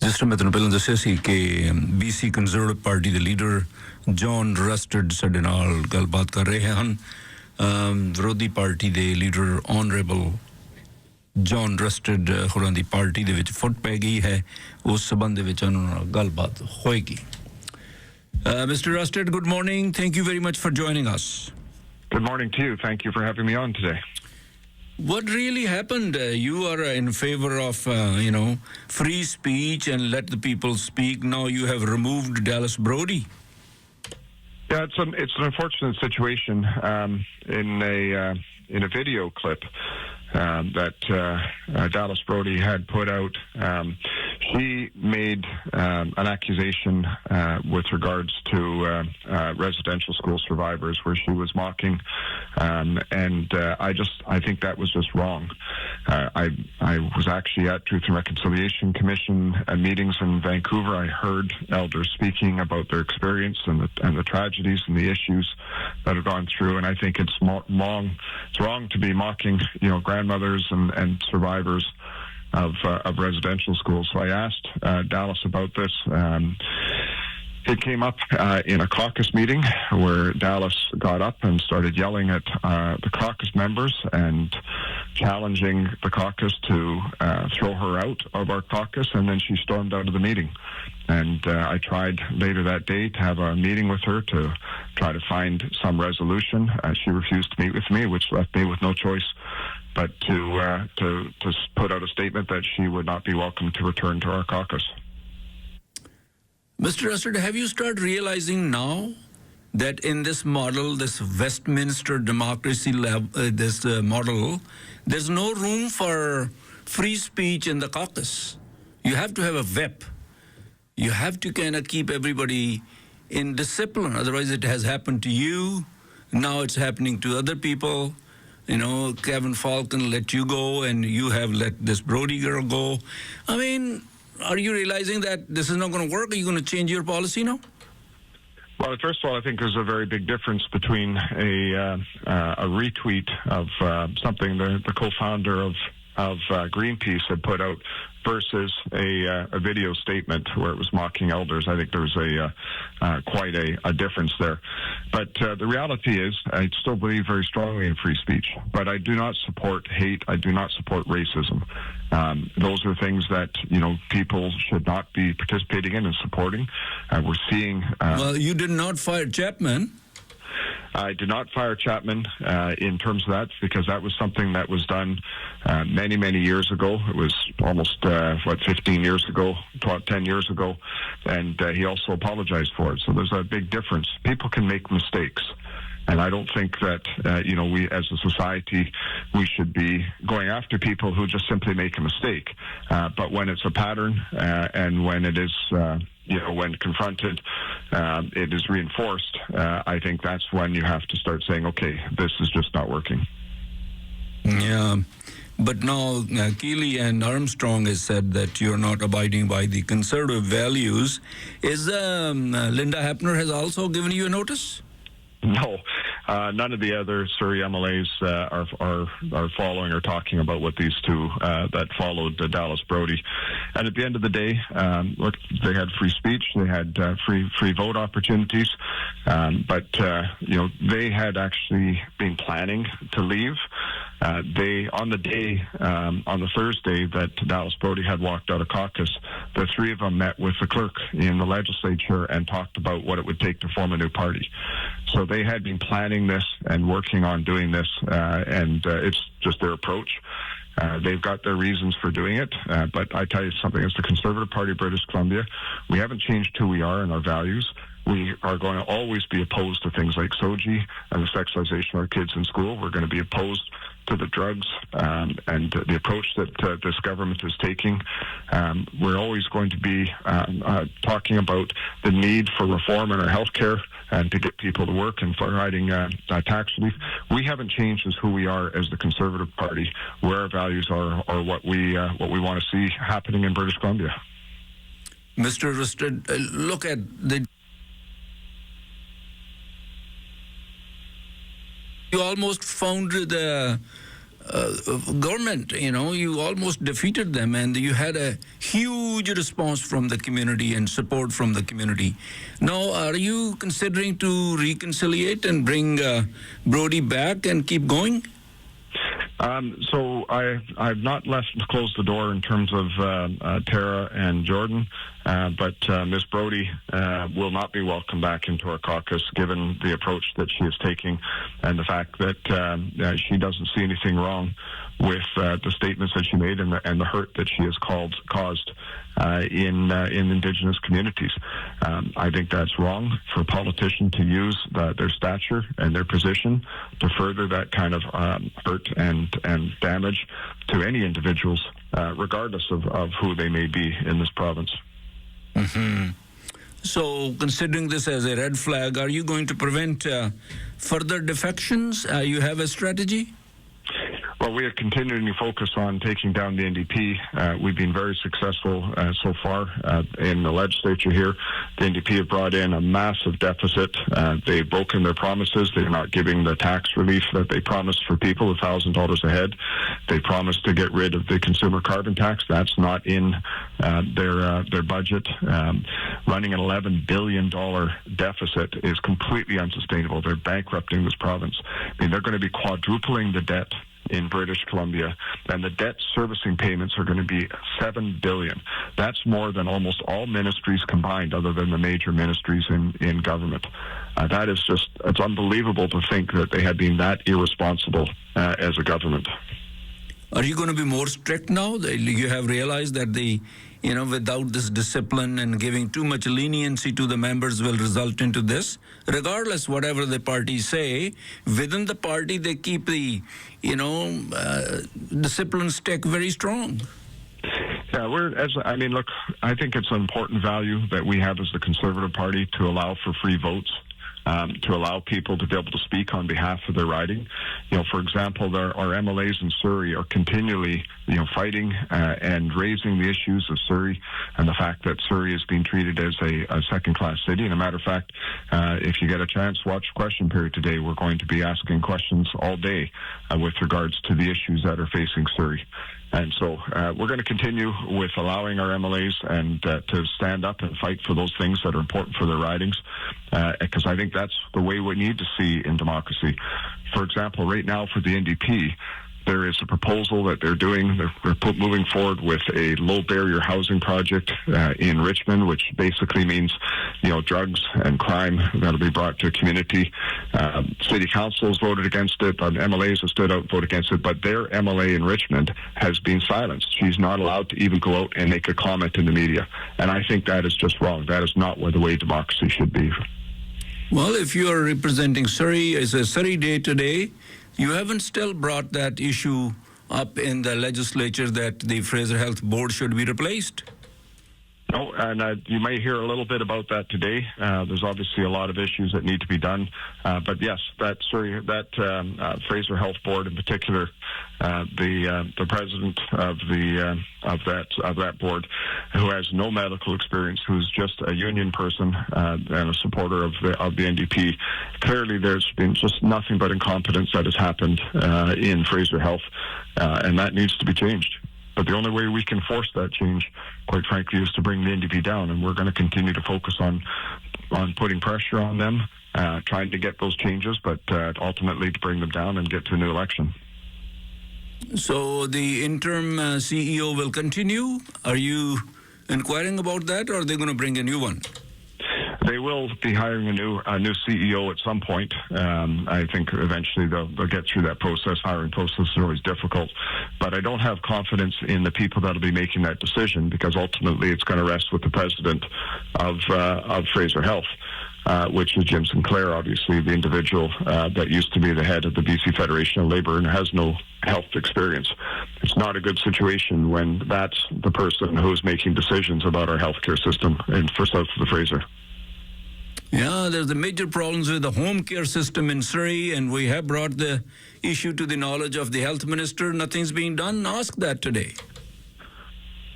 ਜਿਸ ਤਰ੍ਹਾਂ ਮੈਂ ਤੁਹਾਨੂੰ ਪਹਿਲਾਂ ਦੱਸਿਆ ਸੀ ਕਿ BC ਕੰਜ਼ਰਵੇਟਿਵ ਪਾਰਟੀ ਦੇ ਲੀਡਰ ਜੌਨ ਰਸਟਡ ਸਾਡੇ ਨਾਲ ਗੱਲਬਾਤ ਕਰ ਰਹੇ ਹਨ। ਵਿਰੋਧੀ ਪਾਰਟੀ ਦੇ ਲੀਡਰ ਆਨਰੇਬਲ ਜੌਨ ਰਸਟਡ ਹੋਰਾਂ ਦੀ ਪਾਰਟੀ ਦੇ ਵਿੱਚ ਫੁੱਟ ਪੈ ਗਈ ਹੈ, ਉਸ ਸਬੰਧ ਦੇ ਵਿੱਚ ਉਹਨਾਂ ਨਾਲ ਗੱਲਬਾਤ ਹੋਏਗੀ। Mr. Rusted, good morning. Thank you very much for joining us. Good morning to you. Thank you for having me on today. What really happened? You are in favor of, free speech and let the people speak. Now you have removed Dallas Brody. Yeah, it's an unfortunate situation. In a video clip that Dallas Brody had put out, she made an accusation with regards to residential school survivors, where she was mocking, and I think that was just wrong. I was actually at Truth and Reconciliation Commission meetings in Vancouver. I heard elders speaking about their experience and the tragedies and the issues that have gone through, and I think it's wrong to be mocking, grandmothers and survivors of residential schools. So I asked Dallas about this. It came up in a caucus meeting where Dallas got up and started yelling at the caucus members and challenging the caucus to throw her out of our caucus, and then she stormed out of the meeting. And I tried later that day to have a meeting with her to try to find some resolution. She refused to meet with me, which left me with no choice but to put out a statement that she would not be welcome to return to our caucus. Mr. Russert, have you started realizing now that in this model, this Westminster democracy model, there's no room for free speech in the caucus? You have to have a whip. You have to kind of keep everybody in discipline. Otherwise, it has happened to you. Now it's happening to other people. Kevin Falcon let you go, and you have let this Brody girl go. I mean, are you realizing that this is not going to work? Are you going to change your policy now? Well, first of all, I think there's a very big difference between a retweet of something the co-founder of Greenpeace had put out versus a video statement where it was mocking elders. I think there's quite a difference there. But the reality is, I still believe very strongly in free speech, but I do not support hate. I do not support racism. Those are things that, people should not be participating in and supporting. We're seeing... well, you did not fire Chapman. I did not fire Chapman in terms of that, because that was something that was done many, many years ago. It was almost, 15 years ago, 10 years ago, and he also apologized for it. So there's a big difference. People can make mistakes. And I don't think that, we as a society, we should be going after people who just simply make a mistake. But when it's a pattern and when it is, when confronted, it is reinforced, I think that's when you have to start saying, okay, this is just not working. Yeah. But now Keeley and Armstrong has said that you're not abiding by the conservative values. Is Linda Hepner has also given you a notice? No, none of the other Surrey MLAs are following or talking about what these two that followed Dallas Brody. And at the end of the day, look, they had free speech, they had free vote opportunities, but they had actually been planning to leave. On the Thursday that Dallas Brody had walked out of caucus, the three of them met with the clerk in the legislature and talked about what it would take to form a new party. So they had been planning this and working on doing this, and it's just their approach. They've got their reasons for doing it, but I tell you something, as the Conservative Party of British Columbia, we haven't changed who we are and our values. We are going to always be opposed to things like SOGI and the sexualization of our kids in school. We're going to be opposed to the drugs and the approach that this government is taking. We're always going to be talking about the need for reform in our healthcare and to get people to work and providing tax relief. We haven't changed as who we are as the Conservative Party, where our values are, or what we want to see happening in British Columbia. Mr. Rusted, look at the... You almost founded government. You almost defeated them, and you had a huge response from the community and support from the community. Now, are you considering to reconciliate and bring Brody back and keep going? So I've not closed the door in terms of Tara and Jordan, but Ms. Brody will not be welcomed back into our caucus, given the approach that she is taking and the fact that she doesn't see anything wrong with the statements that she made and the hurt that she has caused in Indigenous communities. I think that's wrong for a politician to use their stature and their position to further that kind of hurt and damage to any individuals, regardless of who they may be in this province. Mm-hmm. So, considering this as a red flag, are you going to prevent further defections? You have a strategy? Well, we are continuing to focus on taking down the NDP. We've been very successful so far in the legislature here. The NDP have brought in a massive deficit. They've broken their promises. They're not giving the tax relief that they promised for people, $1,000 a head. They promised to get rid of the consumer carbon tax. That's not in their budget. Running an $11 billion deficit is completely unsustainable. They're bankrupting this province. I mean, they're going to be quadrupling the debt in British Columbia, and the debt servicing payments are going to be $7 billion. That's more than almost all ministries combined, other than the major ministries in government. That is it's unbelievable to think that they have been that irresponsible as a government. Are you going to be more strict now? You have realized that without this discipline and giving too much leniency to the members will result into this. Regardless, whatever the parties say, within the party they keep the, discipline stick very strong. Yeah, look, I think it's an important value that we have as the Conservative Party to allow for free votes. To allow people to be able to speak on behalf of their riding. For example, our MLAs in Surrey are continually, fighting and raising the issues of Surrey and the fact that Surrey is being treated as a second-class city. And a matter of fact, if you get a chance, watch Question Period today. We're going to be asking questions all day with regards to the issues that are facing Surrey. And so we're going to continue with allowing our MLAs and to stand up and fight for those things that are important for their ridings, because I think that's the way we need to see in democracy. For example, right now for the NDP, there is a proposal that they're doing. They're moving forward with a low-barrier housing project in Richmond, which basically means, drugs and crime that'll be brought to a community. City councils voted against it. MLAs have stood out and voted against it, but their MLA in Richmond has been silenced. She's not allowed to even go out and make a comment in the media. And I think that is just wrong. That is not the way democracy should be. Well, if you are representing Surrey, it's a Surrey Day today. You haven't still brought that issue up in the legislature that the Fraser Health Board should be replaced. No, and you may hear a little bit about that today. There's obviously a lot of issues that need to be done, but yes, that Fraser Health Board in particular, the president of that board, who has no medical experience, who's just a union person and a supporter of the NDP. Clearly, there's been just nothing but incompetence that has happened in Fraser Health, and that needs to be changed. But the only way we can force that change, quite frankly, is to bring the NDP down. And we're going to continue to focus on putting pressure on them, trying to get those changes, but ultimately to bring them down and get to a new election. So the interim CEO will continue? Are you inquiring about that, or are they going to bring a new one? They will be hiring a new CEO at some point. I think eventually they'll get through that process. Hiring process is always difficult, but I don't have confidence in the people that'll be making that decision, because ultimately it's going to rest with the president of Fraser Health, which is Jim Sinclair, obviously the individual that used to be the head of the BC Federation of Labour and has no health experience. It's not a good situation when that's the person who's making decisions about our healthcare system for south of the Fraser. Yeah, there's the major problems with the home care system in Surrey, and we have brought the issue to the knowledge of the health minister. Nothing's being done. Ask that today.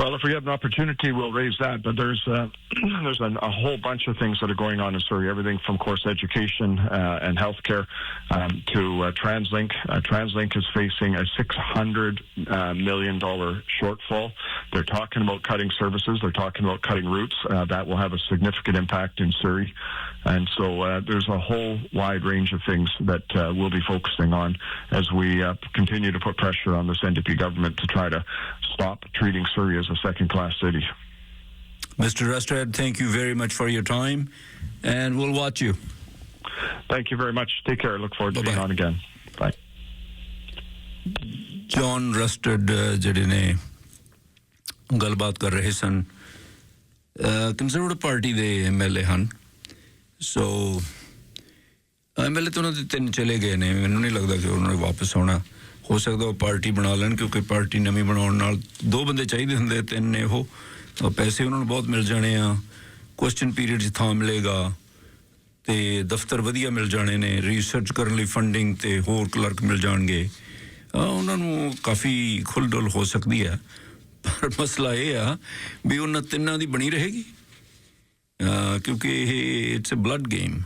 Well, if we have an opportunity, we'll raise that. But there's there's a whole bunch of things that are going on in Surrey. Everything from, of course, education and healthcare to TransLink. TransLink is facing a $600 million shortfall. They're talking about cutting services. They're talking about cutting routes. That will have a significant impact in Surrey. And so there's a whole wide range of things that we'll be focusing on as we continue to put pressure on this NDP government to try to stop treating Surrey as a second-class city. Mr. Rustad, thank you very much for your time, and we'll watch you. Thank you very much. Take care. Look forward to being on again. Bye. John Rustad ਜਿਹੜੇ ਨੇ ਗੱਲਬਾਤ ਕਰ ਰਹੇ ਸਨ conservative party ਦੇ MLA ਹਨ ਸੋ MLA ਤਾਂ ਉਹਨਾਂ ਦੇ 3 ਚਲੇ ਗਏ ਨੇ ਮੈਨੂੰ ਨਹੀਂ ਲੱਗਦਾ ਕਿ ਉਹਨਾਂ ਨੇ ਵਾਪਸ ਆਉਣਾ ਹੋ ਸਕਦਾ ਉਹ ਪਾਰਟੀ ਬਣਾ ਲੈਣ ਕਿਉਂਕਿ ਪਾਰਟੀ ਨਵੀਂ ਬਣਾਉਣ ਨਾਲ 2 ਬੰਦੇ ਚਾਹੀਦੇ ਹੁੰਦੇ 3 ਨੇ ਉਹ ਪੈਸੇ ਉਹਨਾਂ ਨੂੰ ਬਹੁਤ ਮਿਲ ਜਾਣੇ ਆ ਕੁਐਸਚਨ ਪੀਰੀਅਡ 'ਚ ਥਾਂ ਮਿਲੇਗਾ ਤੇ ਦਫ਼ਤਰ ਵਧੀਆ ਮਿਲ ਜਾਣੇ ਨੇ ਰਿਸਰਚ ਕਰਨ ਲਈ ਫੰਡਿੰਗ ਤੇ ਹੋਰ ਕਲਰਕ ਮਿਲ ਜਾਣਗੇ ਉਹਨਾਂ ਨੂੰ ਕਾਫੀ ਖੁੱਲ੍ਹ-ਡੁੱਲ ਹੋ ਸਕਦੀ ਹੈ ਪਰ ਮਸਲਾ ਇਹ ਆ ਵੀ ਉਹਨਾਂ ਤਿੰਨਾਂ ਦੀ ਬਣੀ ਰਹੇਗੀ ਕਿਉਂਕਿ ਇਹ it's a blood game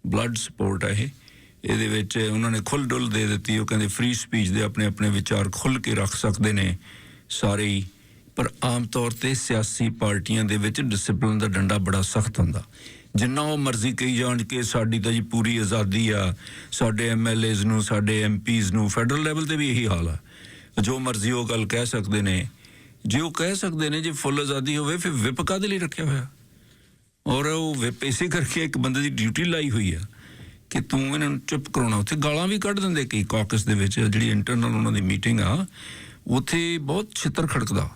blood sport ਆ ਇਹ ਇਹਦੇ ਵਿੱਚ ਉਹਨਾਂ ਨੇ ਖੁੱਲ੍ਹ ਡੁੱਲ ਦੇ ਦਿੱਤੀ ਉਹ ਕਹਿੰਦੇ ਫ੍ਰੀ ਸਪੀਚ ਦੇ ਆਪਣੇ ਆਪਣੇ ਵਿਚਾਰ ਖੁੱਲ੍ਹ ਕੇ ਰੱਖ ਸਕਦੇ ਨੇ ਸਾਰੇ ਹੀ ਪਰ ਆਮ ਤੌਰ ਤੇ ਸਿਆਸੀ ਪਾਰਟੀਆਂ ਦੇ ਵਿੱਚ ਡਿਸਪਲਿਨ ਦਾ ਡੰਡਾ ਬੜਾ ਸਖਤ ਹੁੰਦਾ ਜਿੰਨਾ ਉਹ ਮਰਜ਼ੀ ਕਹੀ ਜਾਣ ਕੇ ਸਾਡੀ ਤਾਂ ਜੀ ਪੂਰੀ ਆਜ਼ਾਦੀ ਆ ਸਾਡੇ MLAs ਨੂੰ ਸਾਡੇ MPs ਨੂੰ ਫੈਡਰਲ ਲੈਵਲ ਤੇ ਵੀ ਇਹੀ ਹਾਲ ਆ ਜੋ ਮਰਜ਼ੀ ਉਹ ਗੱਲ ਕਹਿ ਸਕਦੇ ਨੇ ਜੇ ਉਹ ਕਹਿ ਸਕਦੇ ਨੇ ਜੇ ਫੁੱਲ ਆਜ਼ਾਦੀ ਹੋਵੇ ਫਿਰ ਵਿਪ ਕਾਹਦੇ ਲਈ ਰੱਖਿਆ ਹੋਇਆ ਔਰ ਉਹ ਵਿਪ ਇਸੇ ਕਰਕੇ ਇੱਕ ਬੰਦੇ ਦੀ ਡਿਊਟੀ ਲਾਈ ਹੋਈ ਆ ਕਿ ਤੂੰ ਇਹਨਾਂ ਨੂੰ ਚੁੱਪ ਕਰਾਉਣਾ ਉੱਥੇ ਗਾਲਾਂ ਵੀ ਕੱਢ ਦਿੰਦੇ ਕਈ ਕਾਕਸ ਦੇ ਵਿੱਚ ਜਿਹੜੀ ਇੰਟਰਨਲ ਉਹਨਾਂ ਦੀ ਮੀਟਿੰਗ ਆ ਉੱਥੇ ਬਹੁਤ ਛਿੱਤਰ ਖੜਕਦਾ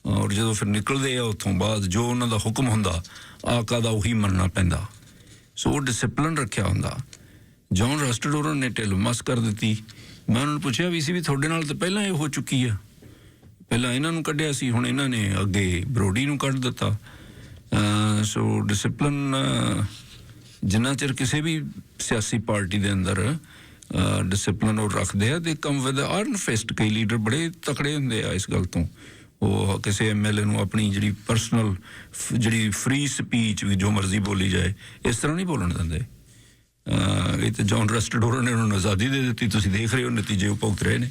ਔਰ ਜਦੋਂ ਫਿਰ ਨਿਕਲਦੇ ਆ ਉੱਥੋਂ ਬਾਅਦ ਜੋ ਉਹਨਾਂ ਦਾ ਹੁਕਮ ਹੁੰਦਾ ਆਕਾ ਦਾ ਉਹੀ ਮੰਨਣਾ ਪੈਂਦਾ ਸੋ ਉਹ ਡਿਸਪਲਿਨ ਰੱਖਿਆ ਹੁੰਦਾ ਜੌਨ ਰਸਟਡ ਉਹਨਾਂ ਨੇ ਢਿੱਲ ਮਸ ਕਰ ਦਿੱਤੀ ਮੈਂ ਉਹਨਾਂ ਨੂੰ ਪੁੱਛਿਆ ਵੀ ਸੀ ਵੀ ਤੁਹਾਡੇ ਨਾਲ ਤਾਂ ਪਹਿਲਾਂ ਇਹ ਹੋ ਚੁੱਕੀ ਆ ਪਹਿਲਾਂ ਇਹਨਾਂ ਨੂੰ ਕੱਢਿਆ ਸੀ ਹੁਣ ਇਹਨਾਂ ਨੇ ਅੱਗੇ ਬਰੋਡੀ ਨੂੰ ਕੱਢ ਦਿੱਤਾ ਸੋ ਡਿਸਪਲਿਨ ਜਿੰਨਾ ਚਿਰ ਕਿਸੇ ਵੀ ਸਿਆਸੀ ਪਾਰਟੀ ਦੇ ਅੰਦਰ ਡਿਸਪਲਿਨ ਉਹ ਰੱਖਦੇ ਆ ਦੇ ਕਮ ਵਿਦ ਆਰਨ ਫਿਸਟ ਕਈ ਲੀਡਰ ਬੜੇ ਤਕੜੇ ਹੁੰਦੇ ਆ ਇਸ ਗੱਲ ਤੋਂ ਉਹ ਕਿਸੇ MLA ਨੂੰ ਆਪਣੀ ਜਿਹੜੀ ਪਰਸਨਲ ਜਿਹੜੀ ਫ੍ਰੀ ਸਪੀਚ ਵੀ ਜੋ ਮਰਜ਼ੀ ਬੋਲੀ ਜਾਏ ਇਸ ਤਰ੍ਹਾਂ ਨਹੀਂ ਬੋਲਣ ਦਿੰਦੇ ਇਹ ਤਾਂ ਜੌਨ ਰਸਟਡ ਹੋਰਾਂ ਨੇ ਉਹਨਾਂ ਨੂੰ ਆਜ਼ਾਦੀ ਦੇ ਦਿੱਤੀ ਤੁਸੀਂ ਦੇਖ ਰਹੇ ਹੋ ਨਤੀਜੇ ਉਹ ਭੁਗਤ ਰਹੇ ਨੇ